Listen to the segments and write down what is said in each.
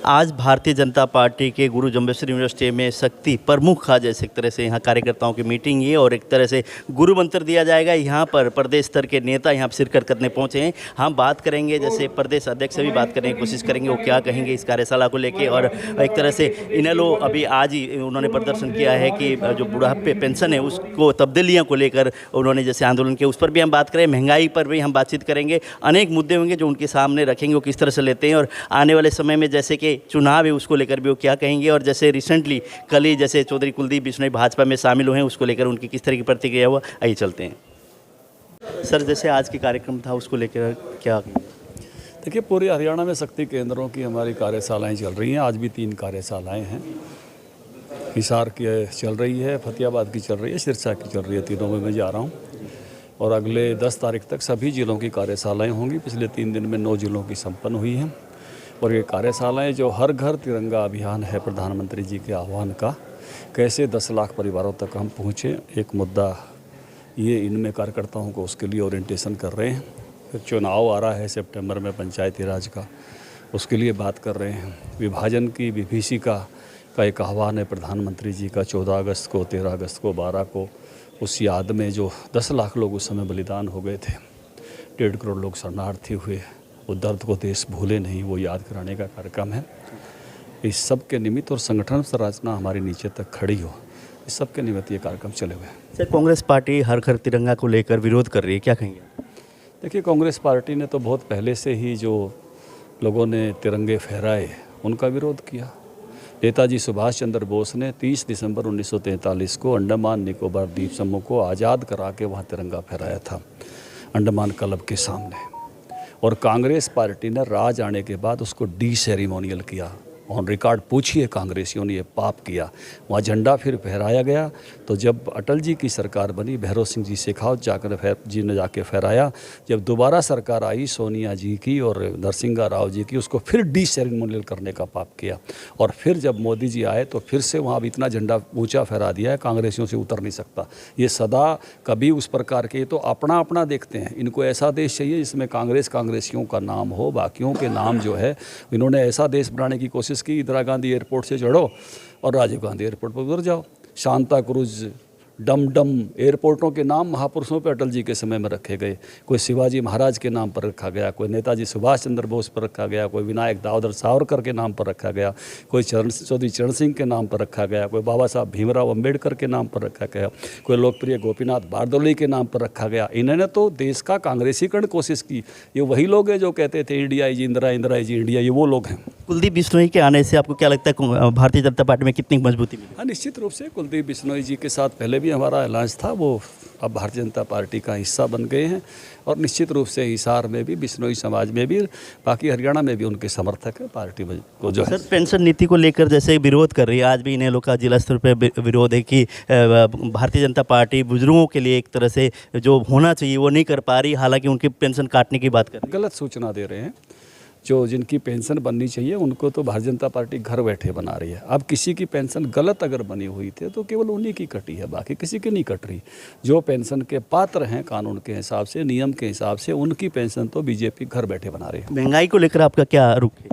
आज भारतीय जनता पार्टी के गुरु जम्बेश्वर यूनिवर्सिटी में शक्ति प्रमुख आज जैसे एक तरह से यहाँ कार्यकर्ताओं की मीटिंग है और एक तरह से गुरु मंत्र दिया जाएगा। यहाँ पर प्रदेश स्तर के नेता यहाँ पर शिरकत करने पहुँचे हैं। हम बात करेंगे जैसे प्रदेश अध्यक्ष से भी बात करने की कोशिश करेंगे, वो क्या कहेंगे इस कार्यशाला को लेके। और एक तरह से इनेलो अभी आज ही उन्होंने प्रदर्शन किया है कि जो बुढ़ापे पेंशन है उसको तब्दीलियों को लेकर उन्होंने जैसे आंदोलन किया, उस पर भी हम बात करें। महंगाई पर भी हम बातचीत करेंगे। अनेक मुद्दे होंगे जो उनके सामने रखेंगे, वो किस तरह से लेते हैं और आने वाले समय में जैसे कि चुनाव है उसको लेकर भी वो क्या कहेंगे। और जैसे रिसेंटली कल ही जैसे चौधरी कुलदीप बिश्नोई भाजपा में शामिल हुए हैं, उसको लेकर उनकी किस तरह की प्रतिक्रिया हुआ, आइए चलते हैं। सर जैसे आज की कार्यक्रम था उसको लेकर क्या कहेंगे? देखिए, पूरे हरियाणा में शक्ति केंद्रों की हमारी कार्यशालाएं चल रही हैं। आज भी 3 कार्यशालाएं हैं। हिसार की चल रही है, फतेहाबाद की चल रही है, सिरसा की चल रही है। तीनों में मैं जा रहा हूँ और अगले 10 तारीख तक सभी जिलों की कार्यशालाएं होंगी। पिछले 3 दिन में 9 जिलों की संपन्न हुई हैं और ये कार्यशालाएं जो हर घर तिरंगा अभियान है प्रधानमंत्री जी के आह्वान का, कैसे 10 लाख परिवारों तक हम पहुँचे, एक मुद्दा ये इनमें कार्यकर्ताओं को उसके लिए ओरिएंटेशन कर रहे हैं। फिर चुनाव आ रहा है सितंबर में पंचायती राज का, उसके लिए बात कर रहे हैं। विभाजन की विभीषिका का एक आह्वान है प्रधानमंत्री जी का 14 अगस्त को, 13 अगस्त को, 12 को। उस याद में जो 10 लाख लोग उस समय बलिदान हो गए थे, 1.5 करोड़ लोग शरणार्थी हुए, वो दर्द को देश भूले नहीं, वो याद कराने का कार्यक्रम है। इस सब के निमित्त और संगठन संरचना हमारी नीचे तक खड़ी हो, इस सब के निमित्त ये कार्यक्रम चले हुए हैं। सर कांग्रेस पार्टी हर घर तिरंगा को लेकर विरोध कर रही है, क्या कहेंगे? देखिए, कांग्रेस पार्टी ने तो बहुत पहले से ही जो लोगों ने तिरंगे फहराए उनका विरोध किया। नेताजी सुभाष चंद्र बोस ने 30 दिसंबर 1943 को अंडमान निकोबार द्वीप समूह को आज़ाद करा के वहाँ तिरंगा फहराया था अंडमान क्लब के सामने। और कांग्रेस पार्टी ने राज आने के बाद उसको डी सेरेमोनियल किया। ऑन रिकॉर्ड पूछिए, कांग्रेसियों ने ये पाप किया। वहाँ झंडा फिर फहराया गया। तो जब अटल जी की सरकार बनी, भैरव सिंह जी शेखावत जी ने जाके फहराया। जब दोबारा सरकार आई सोनिया जी की और नरसिंहा राव जी की, उसको फिर डी सेरेमोनियल करने का पाप किया। और फिर जब मोदी जी आए तो फिर से वहाँ भी इतना झंडा ऊंचा फहरा दिया है, कांग्रेसियों से उतर नहीं सकता। ये सदा कभी उस प्रकार के तो अपना अपना देखते हैं। इनको ऐसा देश चाहिए जिसमें कांग्रेसियों का नाम हो, बाकियों के नाम जो है। इन्होंने ऐसा देश बनाने की कोशिश की, इंदिरा गांधी एयरपोर्ट से चढ़ो और राजीव गांधी एयरपोर्ट पर उतर जाओ। शांता क्रूज, डम डम एयरपोर्टों के नाम महापुरुषों पर अटल जी के समय में रखे गए। कोई शिवाजी महाराज के नाम पर रखा गया, कोई नेताजी सुभाष चंद्र बोस पर रखा गया, कोई विनायक दामोदर सावरकर के नाम पर रखा गया, कोई चौधरी चरण सिंह के नाम पर रखा गया, कोई बाबा साहब भीमराव अम्बेडकर के नाम पर रखा गया, कोई लोकप्रिय गोपीनाथ बारदोली के नाम पर रखा गया। इन्होंने तो देश का कांग्रेसीकरण कोशिश की। ये वही लोग हैं जो कहते थे India is Indira, Indira is India, ये वो लोग हैं। कुलदीप बिश्नोई के आने से आपको क्या लगता है भारतीय जनता पार्टी में कितनी मजबूती मिली? हाँ, निश्चित रूप से कुलदीप बिश्नोई जी के साथ पहले भी हमारा अलायंस था, वो अब भारतीय जनता पार्टी का हिस्सा बन गए हैं। और निश्चित रूप से हिसार में भी, बिश्नोई समाज में भी, बाकी हरियाणा में भी उनके समर्थक है पार्टी को जो है। सर पेंशन नीति को लेकर जैसे विरोध कर रही है, आज भी इन्हें लोग का जिला स्तर पर विरोध है कि भारतीय जनता पार्टी बुजुर्गों के लिए एक तरह से जो होना चाहिए वो नहीं कर पा रही, हालांकि उनकी पेंशन काटने की बात कर रही है। गलत सूचना दे रहे हैं। जो जिनकी पेंशन बननी चाहिए उनको तो भारतीय जनता पार्टी घर बैठे बना रही है। अब किसी की पेंशन गलत अगर बनी हुई थी तो केवल उन्हीं की कटी है, बाकी किसी की नहीं कट रही। जो पेंशन के पात्र हैं कानून के हिसाब से, नियम के हिसाब से, उनकी पेंशन तो बीजेपी घर बैठे बना रही है। महंगाई को लेकर आपका क्या रुख है?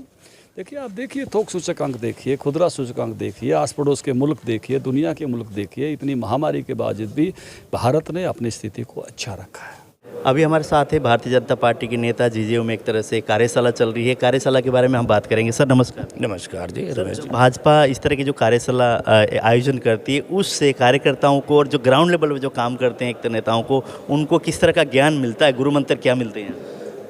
देखिए, आप देखिए, थोक सूचकांक देखिए, खुदरा सूचकांक देखिए, आस पड़ोस के मुल्क देखिए, दुनिया के मुल्क देखिए, इतनी महामारी के बावजूद भी भारत ने अपनी स्थिति को अच्छा रखा है। अभी हमारे साथ है भारतीय जनता पार्टी के नेता जीजेयू में एक तरह से कार्यशाला चल रही है। कार्यशाला के बारे में हम बात करेंगे। सर नमस्कार। नमस्कार जी, रमेश जी। भाजपा इस तरह की जो कार्यशाला आयोजन करती है उससे कार्यकर्ताओं को और जो ग्राउंड लेवल पे जो काम करते हैं एक नेताओं को, उनको किस तरह का ज्ञान मिलता है, गुरु मंत्र क्या मिलते हैं?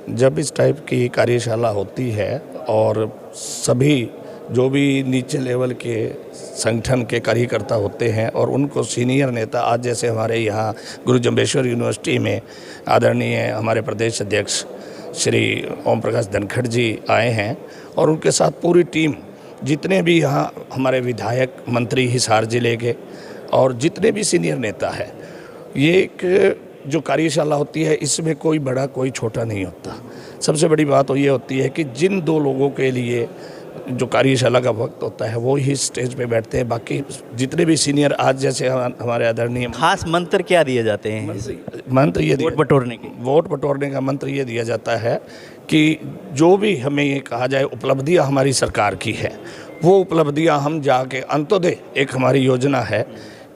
जब इस टाइप की कार्यशाला होती है और सभी जो भी नीचे लेवल के संगठन के कार्यकर्ता होते हैं और उनको सीनियर नेता, आज जैसे हमारे यहाँ गुरु जम्बेश्वर यूनिवर्सिटी में आदरणीय हमारे प्रदेश अध्यक्ष श्री ओम प्रकाश धनखड़ जी आए हैं और उनके साथ पूरी टीम, जितने भी यहाँ हमारे विधायक, मंत्री हिसार जिले के और जितने भी सीनियर नेता हैं, ये एक जो कार्यशाला होती है इसमें कोई बड़ा कोई छोटा नहीं होता। सबसे बड़ी बात तो ये होती है कि जिन 2 लोगों के लिए जो कार्यशाला का वक्त होता है वो ही स्टेज पे बैठते हैं। बाकी जितने भी सीनियर, आज जैसे हमारे आदरणीय, खास मंत्र क्या दिए जाते हैं? मंत्र ये वोट बटोरने के वोट बटोरने का मंत्र ये दिया जाता है कि जो भी हमें ये कहा जाए उपलब्धियां हमारी सरकार की है, वो उपलब्धियां हम जाके अंत्योदय एक हमारी योजना है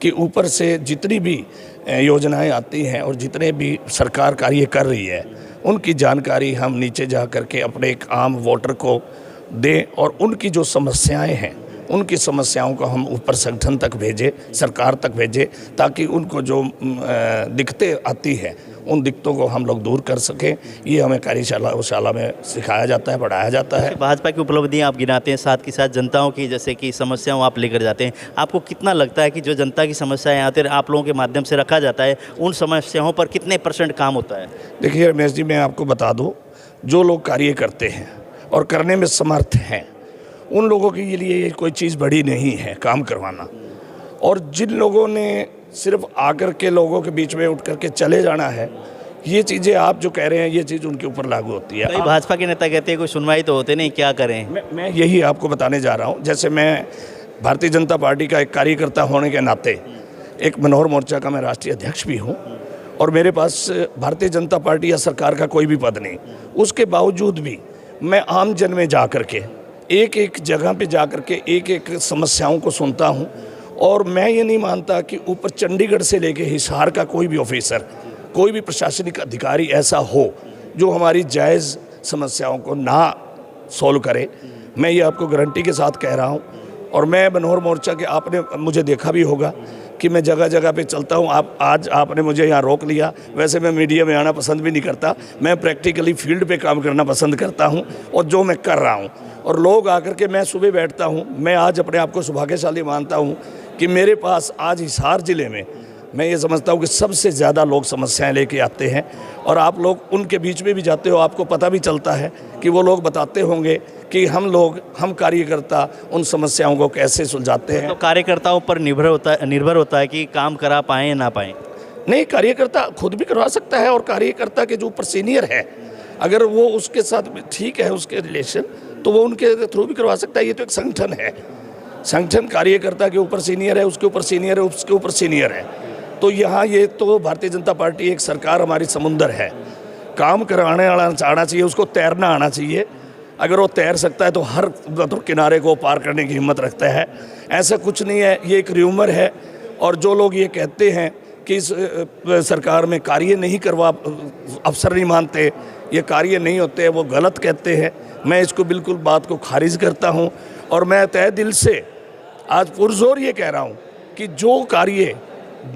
कि ऊपर से जितनी भी योजनाएं आती हैं और जितने भी सरकार कार्य कर रही है उनकी जानकारी हम नीचे जा कर के अपने एक आम वोटर को दें और उनकी जो समस्याएं हैं उनकी समस्याओं को हम ऊपर संगठन तक भेजें, सरकार तक भेजें, ताकि उनको जो दिक्कतें आती हैं उन दिक्कतों को हम लोग दूर कर सकें। ये हमें कार्यशाला में सिखाया जाता है, पढ़ाया जाता है। भाजपा की उपलब्धियां आप गिनाते हैं, साथ के साथ जनताओं की जैसे कि समस्याओं आप लेकर जाते हैं। आपको कितना लगता है कि जो जनता की समस्याएं आती हैं आप लोगों के माध्यम से रखा जाता है, उन समस्याओं पर कितने % काम होता है? देखिए रमेश जी, मैं आपको बता दूँ, जो लोग कार्य करते हैं और करने में समर्थ हैं उन लोगों के लिए ये कोई चीज़ बड़ी नहीं है काम करवाना। और जिन लोगों ने सिर्फ आकर के लोगों के बीच में उठ करके चले जाना है, ये चीज़ें आप जो कह रहे हैं ये चीज़ उनके ऊपर लागू होती है। भाजपा के नेता कहते हैं कोई सुनवाई तो होते नहीं, क्या करें? मैं यही आपको बताने जा रहा हूँ। जैसे मैं भारतीय जनता पार्टी का एक कार्यकर्ता होने के नाते एक मनोहर मोर्चा का मैं राष्ट्रीय अध्यक्ष भी हूँ और मेरे पास भारतीय जनता पार्टी या सरकार का कोई भी पद नहीं। उसके बावजूद भी मैं आम जन में जा कर के एक एक जगह पे जा कर के एक एक समस्याओं को सुनता हूँ। और मैं ये नहीं मानता कि ऊपर चंडीगढ़ से लेके हिसार का कोई भी ऑफिसर, कोई भी प्रशासनिक अधिकारी ऐसा हो जो हमारी जायज़ समस्याओं को ना सॉल्व करे। मैं ये आपको गारंटी के साथ कह रहा हूँ। और मैं मनोहर मोर्चा के, आपने मुझे देखा भी होगा कि मैं जगह जगह पे चलता हूँ। आज आपने मुझे यहाँ रोक लिया। वैसे मैं मीडिया में आना पसंद भी नहीं करता, मैं प्रैक्टिकली फील्ड पे काम करना पसंद करता हूँ और जो मैं कर रहा हूँ। और लोग आकर के, मैं सुबह बैठता हूँ, मैं आज अपने आप को सौभाग्यशाली मानता हूँ कि मेरे पास आज हिसार ज़िले में मैं ये समझता हूँ कि सबसे ज़्यादा लोग समस्याएं लेके आते हैं। और आप लोग उनके बीच में भी जाते हो, आपको पता भी चलता है कि वो लोग बताते होंगे कि हम कार्यकर्ता उन समस्याओं को कैसे सुलझाते हैं। तो कार्यकर्ताओं पर निर्भर होता है कि काम करा पाएँ या ना पाएँ? नहीं, कार्यकर्ता खुद भी करवा सकता है और कार्यकर्ता के जो ऊपर सीनियर है अगर वो उसके साथ ठीक है उसके रिलेशन, तो वो उनके थ्रू भी करवा सकता है। ये तो एक संगठन है, संगठन कार्यकर्ता के ऊपर सीनियर है, उसके ऊपर सीनियर है, उसके ऊपर सीनियर है। तो यहाँ ये तो भारतीय जनता पार्टी एक सरकार हमारी समुंदर है, काम कराने वाला आना चाहिए, उसको तैरना आना चाहिए। अगर वो तैर सकता है तो हर किनारे को पार करने की हिम्मत रखता है। ऐसा कुछ नहीं है, ये एक र्यूमर है। और जो लोग ये कहते हैं कि इस सरकार में कार्य नहीं करवा, अफसर नहीं मानते, ये कार्य नहीं होते, वो गलत कहते हैं। मैं इसको बिल्कुल बात को खारिज करता हूँ। और मैं तहे दिल से आज पुरजोर ये कह रहा हूँ कि जो कार्य,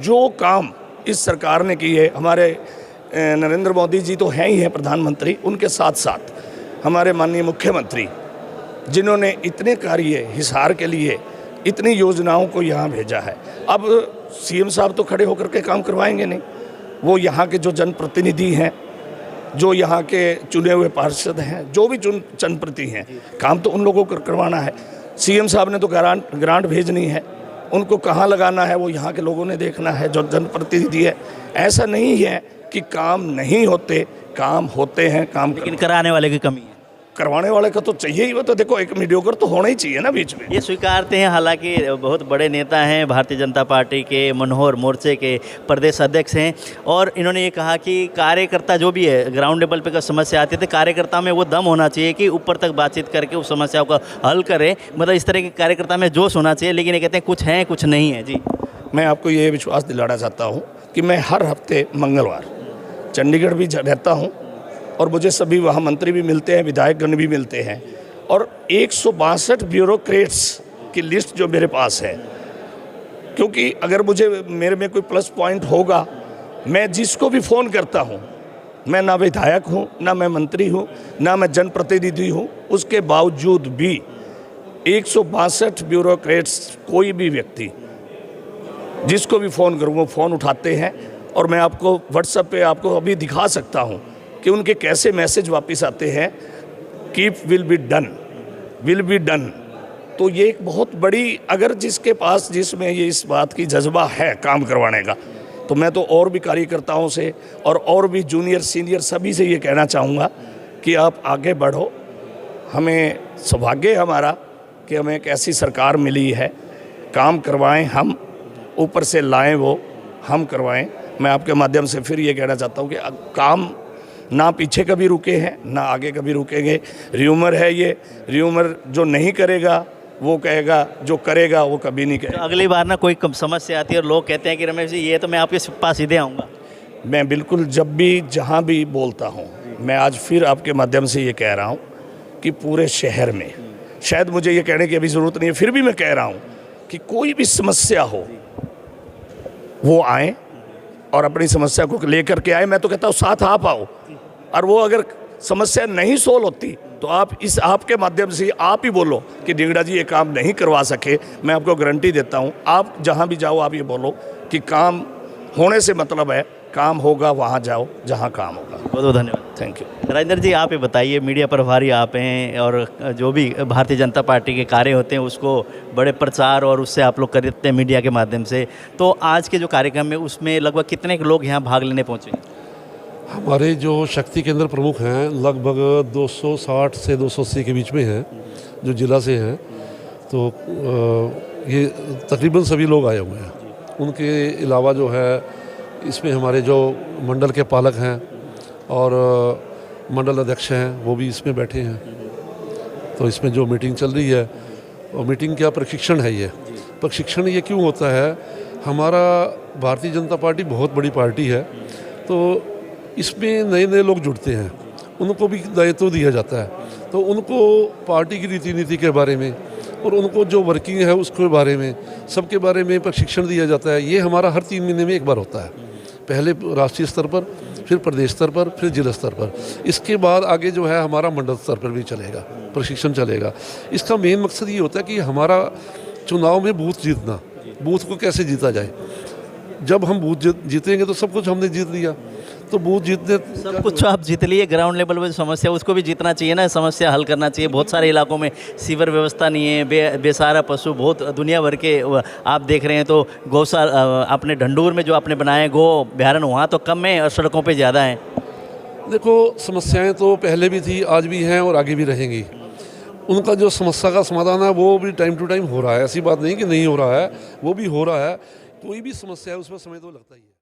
जो काम इस सरकार ने किए, हमारे नरेंद्र मोदी जी तो हैं ही हैं प्रधानमंत्री, उनके साथ साथ हमारे माननीय मुख्यमंत्री जिन्होंने इतने कार्य हिसार के लिए, इतनी योजनाओं को यहाँ भेजा है। अब सीएम साहब तो खड़े होकर के काम करवाएंगे नहीं, वो यहाँ के जो जनप्रतिनिधि हैं, जो यहाँ के चुने हुए पार्षद हैं, जो भी जनप्रति हैं, काम तो उन लोगों को करवाना है। सीएम साहब ने तो ग्रांट भेजनी है, उनको कहाँ लगाना है वो यहाँ के लोगों ने देखना है, जो जनप्रतिनिधि है। ऐसा नहीं है कि काम नहीं होते, काम होते हैं, काम लेकिन कराने वाले की कमी है। करवाने वाले का तो चाहिए ही। वो तो देखो, एक मीडियोकर तो होना ही चाहिए ना बीच में। ये स्वीकारते हैं, हालांकि बहुत बड़े नेता हैं भारतीय जनता पार्टी के, मनोहर मोर्चे के प्रदेश अध्यक्ष हैं। और इन्होंने ये कहा कि कार्यकर्ता जो भी है ग्राउंड लेवल पे का समस्या आती है तो कार्यकर्ता में वो दम होना चाहिए कि ऊपर तक बातचीत करके उस समस्याओं का हल करें। मतलब इस तरह के कार्यकर्ता में जोश होना चाहिए। लेकिन ये कहते हैं कुछ हैं कुछ नहीं है। जी, मैं आपको ये विश्वास दिलाना चाहता हूँ कि मैं हर हफ्ते मंगलवार चंडीगढ़ भी रहता हूँ और मुझे सभी वहाँ मंत्री भी मिलते हैं, विधायकगण भी मिलते हैं। और 162 ब्यूरोक्रेट्स की लिस्ट जो मेरे पास है, क्योंकि अगर मेरे में कोई प्लस पॉइंट होगा, मैं जिसको भी फ़ोन करता हूँ, मैं ना विधायक हूँ, ना मैं मंत्री हूँ, ना मैं जनप्रतिनिधि हूँ, उसके बावजूद भी 162 ब्यूरोक्रेट्स, कोई भी व्यक्ति जिसको भी फ़ोन करूँ वो फ़ोन उठाते हैं। और मैं आपको व्हाट्सएप पे आपको अभी दिखा सकता हूँ कि उनके कैसे मैसेज वापस आते हैं, कीप विल बी डन। तो ये एक बहुत बड़ी, अगर जिसमें ये इस बात की जज्बा है काम करवाने का, तो मैं तो और भी कार्यकर्ताओं से और भी जूनियर सीनियर सभी से ये कहना चाहूँगा कि आप आगे बढ़ो। हमें सौभाग्य है हमारा कि हमें एक ऐसी सरकार मिली है, काम करवाएं हम, ऊपर से लाएं वो हम करवाएं। मैं आपके माध्यम से फिर ये कहना चाहता हूँ कि काम ना पीछे कभी रुके हैं ना आगे कभी रुकेंगे। र्यूमर है ये, र्यूमर जो नहीं करेगा वो कहेगा, जो करेगा वो कभी नहीं तो कहेगा। अगली बार ना कोई समस्या आती है और लोग कहते हैं कि रमेश जी ये तो मैं आपके पास सीधे आऊँगा। मैं बिल्कुल जब भी जहाँ भी बोलता हूँ, मैं आज फिर आपके माध्यम से ये कह रहा हूँ कि पूरे शहर में, शायद मुझे ये कहने की अभी ज़रूरत नहीं है, फिर भी मैं कह रहा हूँ कि कोई भी समस्या हो वो आए और अपनी समस्या को लेकर के आए। मैं तो कहता हूँ साथ आप आओ, और वो अगर समस्या नहीं सोल्व होती तो आप इस आपके माध्यम से आप ही बोलो कि ढींगड़ा जी ये काम नहीं करवा सके। मैं आपको गारंटी देता हूँ, आप जहाँ भी जाओ आप ये बोलो कि काम होने से मतलब है काम होगा, वहाँ जाओ जहाँ काम होगा। बहुत बहुत धन्यवाद। Thank you. राजेंद्र जी आप ये बताइए, मीडिया प्रभारी आप हैं और जो भी भारतीय जनता पार्टी के कार्य होते हैं उसको बड़े प्रचार और उससे आप लोग करते हैं मीडिया के माध्यम से, तो आज के जो कार्यक्रम है उसमें लगभग कितने लोग यहाँ भाग लेने पहुँचे? हमारे जो शक्ति केंद्र प्रमुख हैं लगभग 260 से 280 के बीच में हैं, जो जिला से हैं। तो ये तकरीबन सभी लोग आए हुए हैं। उनके अलावा जो है इसमें हमारे जो मंडल के पालक हैं और मंडल अध्यक्ष हैं वो भी इसमें बैठे हैं। तो इसमें जो मीटिंग चल रही है, और मीटिंग क्या प्रशिक्षण है, ये प्रशिक्षण ये क्यों होता है, हमारा भारतीय जनता पार्टी बहुत बड़ी पार्टी है, तो इसमें नए नए लोग जुड़ते हैं, उनको भी दायित्व दिया जाता है। तो उनको पार्टी की रीति नीति के बारे में और उनको जो वर्किंग है उसके बारे में, सबके बारे में प्रशिक्षण दिया जाता है। ये हमारा हर 3 महीने में एक बार होता है, पहले राष्ट्रीय स्तर पर, फिर प्रदेश स्तर पर, फिर जिला स्तर पर। इसके बाद आगे जो है हमारा मंडल स्तर पर भी चलेगा, प्रशिक्षण चलेगा। इसका मेन मकसद ये होता है कि हमारा चुनाव में बूथ जीतना, बूथ को कैसे जीता जाए। जब हम बूथ जीतेंगे तो सब कुछ हमने जीत लिया, तो बूथ जीतने सब कुछ आप जीत लिए, ग्राउंड लेवल पर समस्या उसको भी जीतना चाहिए ना, समस्या हल करना चाहिए। बहुत सारे इलाकों में सीवर व्यवस्था नहीं है, बेसहारा पशु बहुत दुनिया भर के आप देख रहे हैं। तो गौशाला अपने ढंडूर में जो आपने बनाए गो अभ्यारण्य, वहाँ तो कम है और सड़कों पे ज़्यादा हैं। देखो समस्याएं तो पहले भी थी, आज भी हैं और आगे भी रहेंगी। उनका जो समस्या का समाधान है वो भी टाइम टू टाइम हो रहा है, ऐसी बात नहीं कि नहीं हो रहा है, वो भी हो रहा है। कोई भी समस्या है उसमें समय तो लगता ही है।